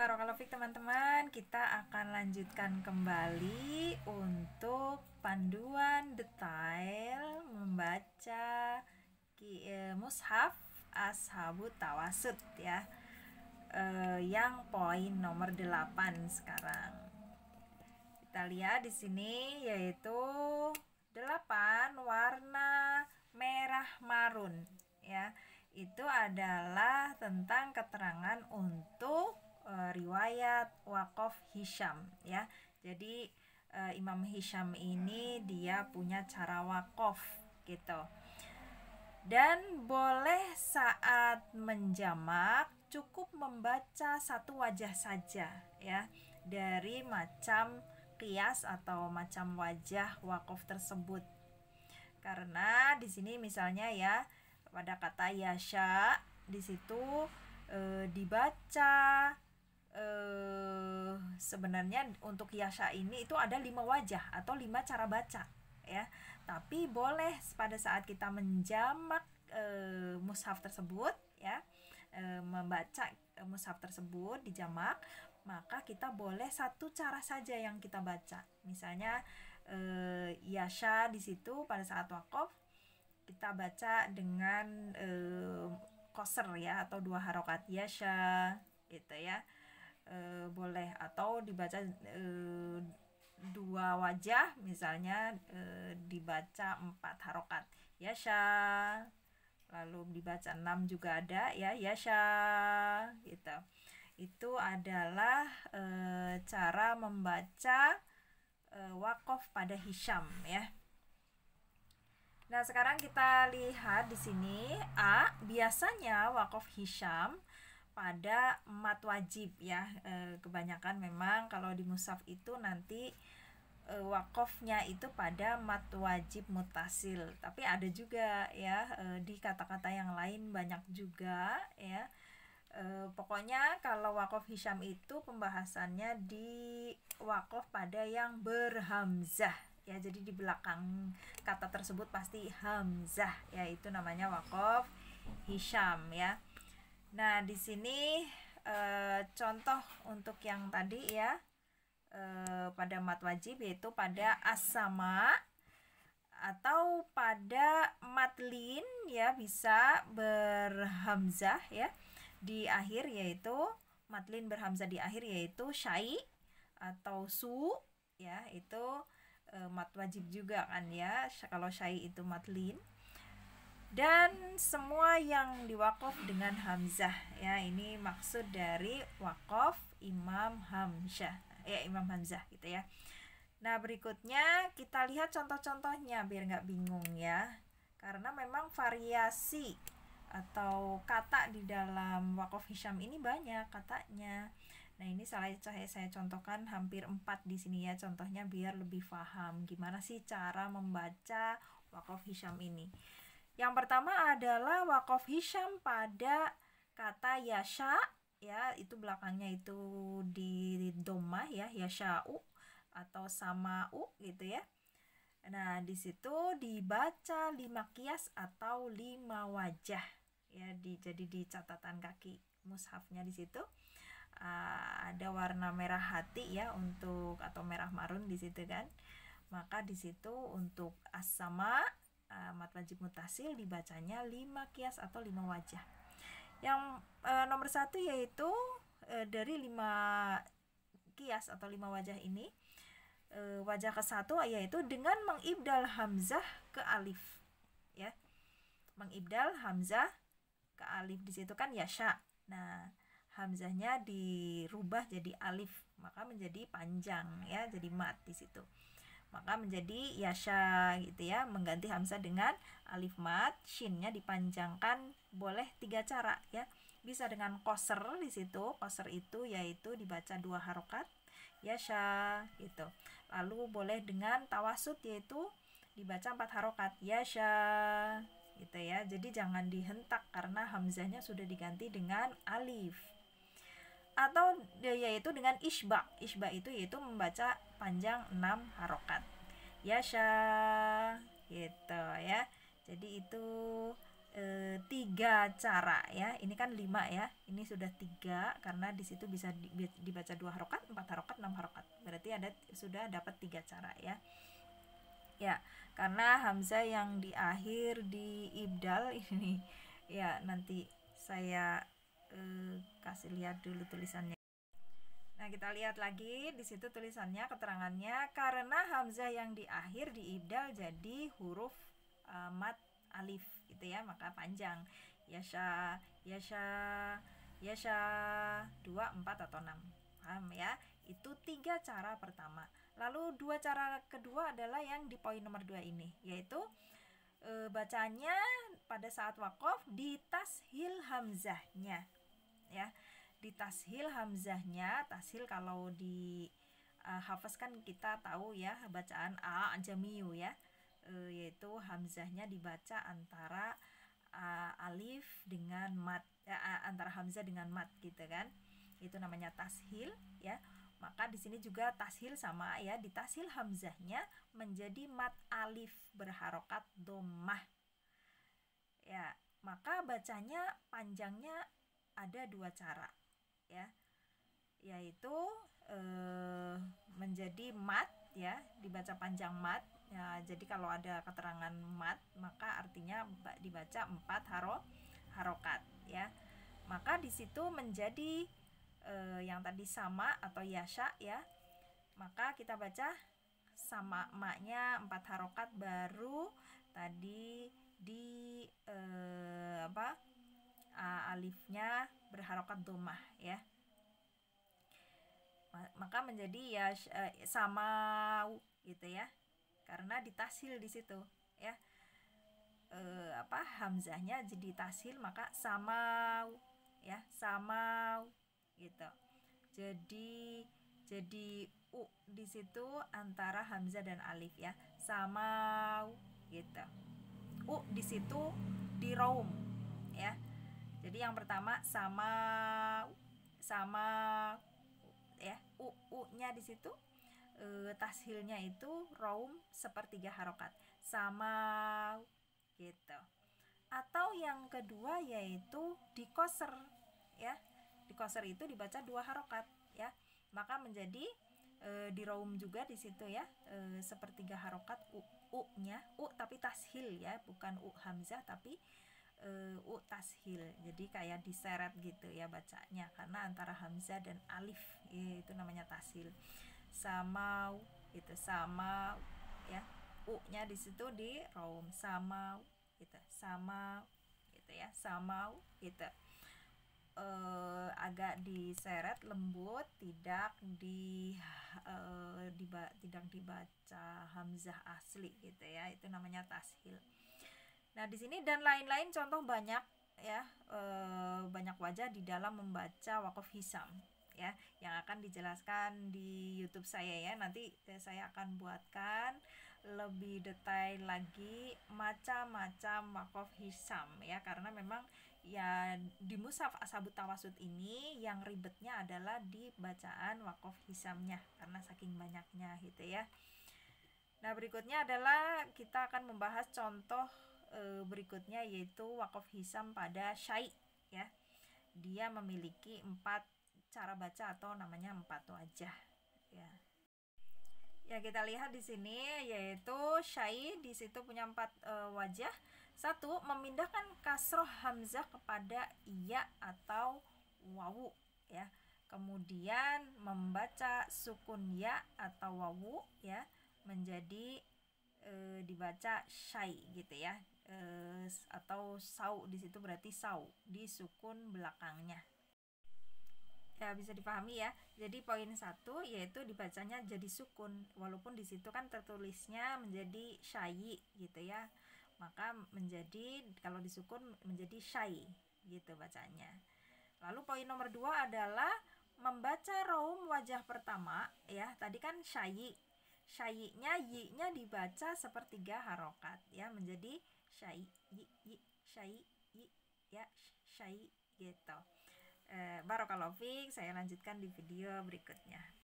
Barakallahu fiik teman-teman, kita akan lanjutkan kembali untuk panduan detail membaca mushaf Ashabut Tawasud ya. Yang poin nomor 8 sekarang. Kita lihat di sini yaitu 8 warna merah marun ya. Itu adalah tentang keterangan untuk riwayat Waqaf Hisham ya. Jadi Imam Hisham ini dia punya cara wakaf gitu. Dan boleh saat menjamak cukup membaca satu wajah saja ya dari macam qiyas atau macam wajah wakaf tersebut. Karena di sini misalnya ya pada kata yasha di situ dibaca sebenarnya untuk yasha ini itu ada 5 wajah atau 5 cara baca ya. Tapi boleh pada saat kita menjamak mushaf tersebut ya, membaca mushaf tersebut dijamak, maka kita boleh satu cara saja yang kita baca. Misalnya yasha di situ pada saat wakaf kita baca dengan qasr ya atau 2 harokat yasha gitu ya. Boleh atau dibaca 2 wajah misalnya dibaca 4 harokat yasha, lalu dibaca 6 juga ada ya yasha gitu. Itu adalah cara membaca wakaf pada Hisham ya. Nah, sekarang kita lihat di sini biasanya wakaf Hisham pada mat wajib ya. Kebanyakan memang kalau di mushaf itu nanti wakafnya itu pada mat wajib mutasil. Tapi ada juga ya di kata-kata yang lain banyak juga ya. Pokoknya kalau wakaf Hisham itu pembahasannya di wakaf pada yang berhamzah ya, jadi di belakang kata tersebut pasti hamzah ya, itu namanya wakaf Hisham ya. Nah, di sini contoh untuk yang tadi ya pada mat wajib yaitu pada as-sama atau pada matlin ya, bisa berhamzah ya di akhir, yaitu matlin berhamzah di akhir yaitu syai atau su ya, itu mat wajib juga kan ya kalau syai itu matlin. Dan semua yang diwakaf dengan hamzah ya, ini maksud dari wakaf Imam Hamzah ya, Imam Hamzah gitu ya. Nah, berikutnya kita lihat contoh-contohnya biar nggak bingung ya, karena memang variasi atau kata di dalam wakaf Hisham ini banyak katanya. Nah, ini saya contohkan hampir 4 di sini ya contohnya biar lebih paham gimana sih cara membaca wakaf Hisham ini. Yang pertama adalah wakaf Hisham pada kata yasha ya, itu belakangnya itu di dhammah ya, yasha'u atau sama'u gitu ya. Nah, di situ dibaca 5 qiyas atau 5 wajah ya, jadi di catatan kaki mushafnya di situ ada warna merah hati ya untuk atau merah marun di situ kan. Maka di situ untuk as-sama mat wajib mutasil dibacanya 5 qiyas atau 5 wajah. Yang nomor 1 yaitu dari 5 qiyas atau 5 wajah ini wajah ke-1 yaitu dengan mengibdal hamzah ke alif ya. Mengibdal hamzah ke alif di situ kan yasha. Nah, hamzahnya dirubah jadi alif, maka menjadi panjang ya, jadi mat di situ. Maka menjadi yasha gitu ya, mengganti hamzah dengan alif mat, shinnya dipanjangkan, boleh 3 cara ya. Bisa dengan qasr di situ. Qasr itu yaitu dibaca 2 harokat yasha gitu. Lalu boleh dengan tawasud yaitu dibaca 4 harokat yasha gitu ya. Jadi jangan dihentak karena hamzahnya sudah diganti dengan alif. Atau yaitu dengan isba. Isba itu yaitu membaca panjang 6 harokat yasha gitu ya. Jadi itu 3 cara ya. Ini kan 5 ya, ini sudah 3 karena di situ bisa dibaca 2 harokat, 4 harokat, 6 harokat. Berarti sudah dapat 3 cara ya. Ya, karena hamzah yang di akhir di ibdal ini ya, nanti saya kasih lihat dulu tulisannya. Nah, kita lihat lagi di situ tulisannya, keterangannya, karena hamzah yang di akhir di ibdal jadi huruf mad alif gitu ya, maka panjang. Yasha, yasha, yasha, 2, 4 atau 6. Paham ya? Itu 3 cara pertama. Lalu 2 cara kedua adalah yang di poin nomor 2 ini, yaitu bacanya pada saat wakof di tashil hamzahnya ya. Di tashil hamzahnya, tashil kalau di hafaz kan kita tahu ya, bacaan a jamiu ya, yaitu hamzahnya dibaca antara alif dengan mat, antara hamzah dengan mat gitu kan, itu namanya tashil ya. Maka di sini juga tashil sama ya, di tashil hamzahnya menjadi mat alif berharokat dhammah ya. Maka bacanya panjangnya ada 2 cara ya, yaitu menjadi mat ya, dibaca panjang mat ya. Jadi kalau ada keterangan mat maka artinya dibaca 4 harokat ya. Maka di situ menjadi yang tadi sama atau yasha ya, maka kita baca sama maknya 4 harokat, baru tadi di alifnya berharokat dhammah ya, maka menjadi ya sama gitu ya, karena ditasil di situ ya, hamzahnya jadi tasil, maka sama ya, sama gitu. Jadi u di situ antara hamzah dan alif ya, sama gitu. U di situ di raum ya. Jadi yang pertama sama ya, u-nya di situ tashilnya itu raum sepertiga harokat, sama gitu. Atau yang kedua yaitu dikoser ya. Dikoser itu dibaca 2 harokat ya, maka menjadi di raum juga di situ ya, sepertiga harokat u-nya, u tapi tashil ya, bukan u hamzah tapi u tashil. Jadi kayak diseret gitu ya bacanya, karena antara hamzah dan alif itu namanya tashil. Sama itu, sama ya, u-nya di situ di raum, sama gitu, sama gitu ya, sama gitu. Agak diseret lembut, tidak tidak dibaca hamzah asli gitu ya, itu namanya tashil. Nah, di sini dan lain-lain contoh banyak ya, banyak wajah di dalam membaca waqaf hisam ya, yang akan dijelaskan di YouTube saya ya. Nanti saya akan buatkan lebih detail lagi macam-macam waqaf hisam ya, karena memang ya di mushaf Ashabut Tawasud ini yang ribetnya adalah di bacaan waqaf hisamnya karena saking banyaknya gitu ya. Nah, berikutnya adalah kita akan membahas contoh berikutnya, yaitu waqaf hisam pada syai ya. Dia memiliki 4 cara baca atau namanya 4 wajah ya. Ya, kita lihat di sini yaitu syai di situ punya 4 wajah. 1, memindahkan kasroh hamzah kepada iya atau wawu ya. Kemudian membaca sukun ya atau wawu ya menjadi dibaca syai gitu ya, atau sau, di situ berarti sau di sukun belakangnya ya, bisa dipahami ya. Jadi poin 1 yaitu dibacanya jadi sukun, walaupun di situ kan tertulisnya menjadi syai gitu ya, maka menjadi kalau disukun menjadi syai gitu bacanya. Lalu poin nomor 2 adalah membaca raum wajah pertama ya, tadi kan syai, syai-nya yi-nya dibaca sepertiga harokat ya, menjadi syai yi syai yi ya, syai gitu. Barakallahu fiik, saya lanjutkan di video berikutnya.